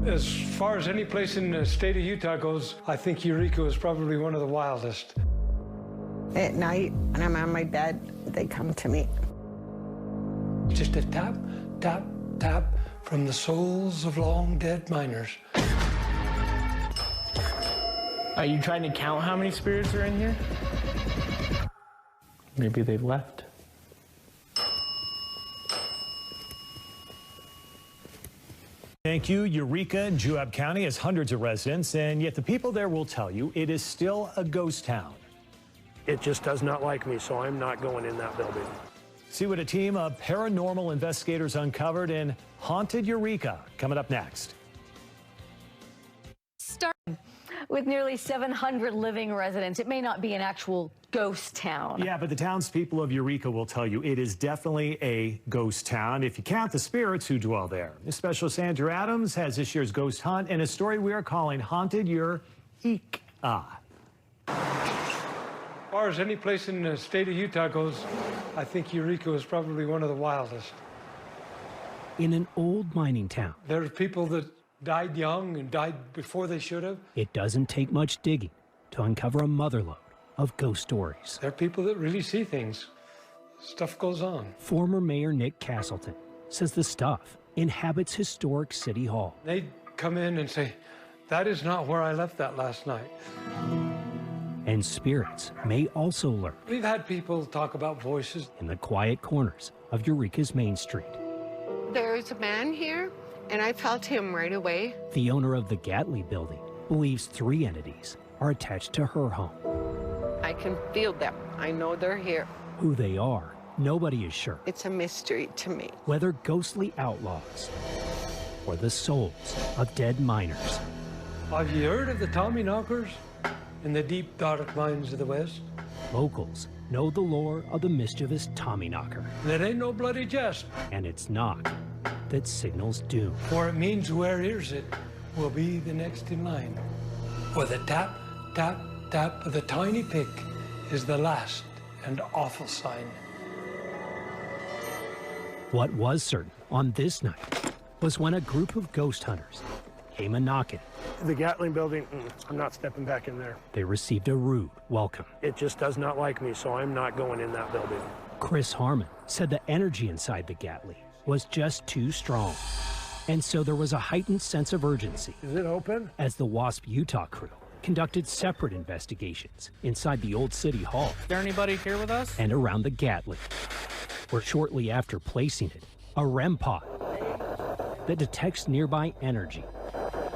As far as any place in the state of Utah goes, I think Eureka is probably one of the wildest. At night, when I'm on my bed, they come to me. Just a tap, tap, tap from the souls of long-dead miners. Are you trying to count how many spirits are in here? Maybe they've left. Thank you. Eureka in W.A.S.P. County has hundreds of residents, and yet the people there will tell you it is still a ghost town. It just does not like me, so I'm not going in that building. See what a team of paranormal investigators uncovered in haunted Eureka. Coming up next. With nearly 700 living residents, it may not be an actual ghost town. Yeah, but the townspeople of Eureka will tell you it is definitely a ghost town if you count the spirits who dwell there. This specialist Andrew Adams has this year's ghost hunt and a story we are calling Haunted EurEEEKa. As far as any place in the state of Utah goes, I think Eureka is probably one of the wildest. In an old mining town, There's people that died young and died before they should have. it doesn't take much digging to uncover a motherlode of ghost stories. There are people that really see things. Stuff goes on. Former Mayor Nick Castleton says the stuff inhabits historic City Hall. They come in and say, that is not where I left that last night. And spirits may also lurk We've had people talk about voices. in the quiet corners of Eureka's Main Street. There's a man here, and I felt him right away. The owner of the Gatley building believes 3 entities are attached to her home. I can feel them. I know they're here. Who they are, nobody is sure. It's a mystery to me. Whether ghostly outlaws or the souls of dead miners. Have you heard of the Tommy Knockers in the deep, dark mines of the West? Locals know the lore of the mischievous Tommyknocker, And it ain't no bloody jest, and it's knock that signals doom. for it means whoever hears it will be the next in line. For the tap, tap, tap of the tiny pick is the last and awful sign. What was certain on this night was when a group of ghost hunters came a-knocking. The Gatling building, I'm not stepping back in there. They received a rude welcome. It just does not like me, so I'm not going in that building. Chris Harmon said the energy inside the Gatley was just too strong. And so there was a heightened sense of urgency Is it open? as the WASP Utah crew conducted separate investigations inside the old City Hall Is there anybody here with us? and around the Gatley, where shortly after placing it, a REM pod that detects nearby energy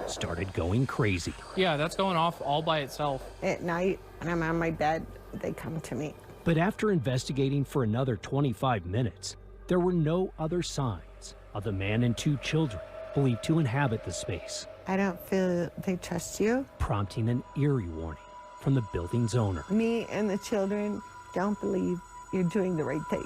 started going crazy. Yeah, that's going off all by itself. At night, when I'm on my bed, they come to me. But after investigating for another 25 minutes, there were no other signs of the man and 2 children believed to inhabit the space, I don't feel they trust you. prompting an eerie warning from the building's owner. Me and the children don't believe you're doing the right thing.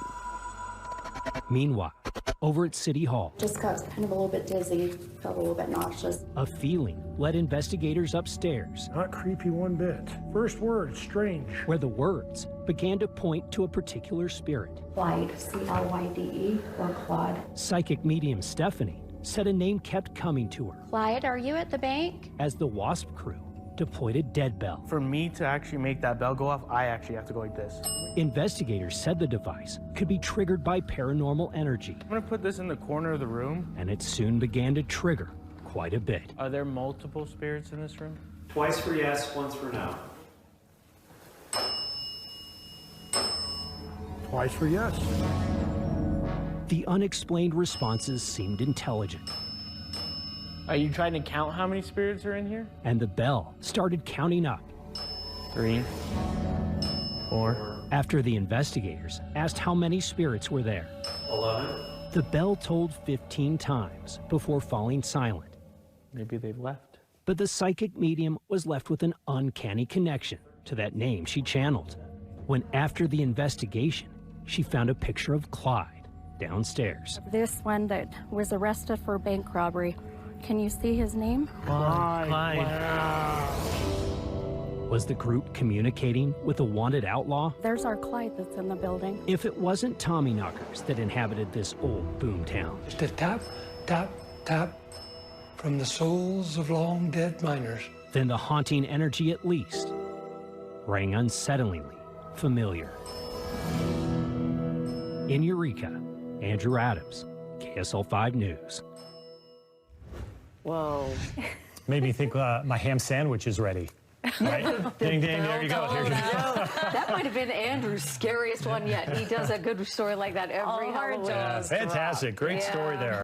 Meanwhile, over at City Hall, Just got kind of a little bit dizzy, felt a little bit nauseous. a feeling led investigators upstairs, Not creepy one bit. First word, strange. where the words began to point to a particular spirit. Clyde, C-L-Y-D-E, or Claude. Psychic medium Stephanie said a name kept coming to her Clyde, are you at the bank? as the WASP crew deployed a dead bell. For me to actually make that bell go off, I actually have to go like this. Investigators said the device could be triggered by paranormal energy, I'm gonna put this in the corner of the room. and it soon began to trigger quite a bit. Are there multiple spirits in this room? Twice for yes, once for no. Twice for yes. The unexplained responses seemed intelligent, Are you trying to count how many spirits are in here? and the bell started counting up 3, 4. after the investigators asked how many spirits were there. 11. The bell tolled 15 times before falling silent, Maybe they've left. but the psychic medium was left with an uncanny connection to that name she channeled, when after the investigation, she found a picture of Clyde downstairs. This one that was arrested for bank robbery. Can you see his name? Was the group communicating with a wanted outlaw? There's our Clyde that's in the building. If it wasn't Tommyknockers that inhabited this old boom town, Just a tap, tap, tap from the souls of long-dead miners. Then the haunting energy, at least, rang unsettlingly familiar. In Eureka, Andrew Adams, KSL 5 News. Whoa. Made me think my ham sandwich is ready. Right? Ding, ding, there you go. Here's your... That might have been Andrew's scariest one yet. He does a good story like that every Halloween. Fantastic. Great story there.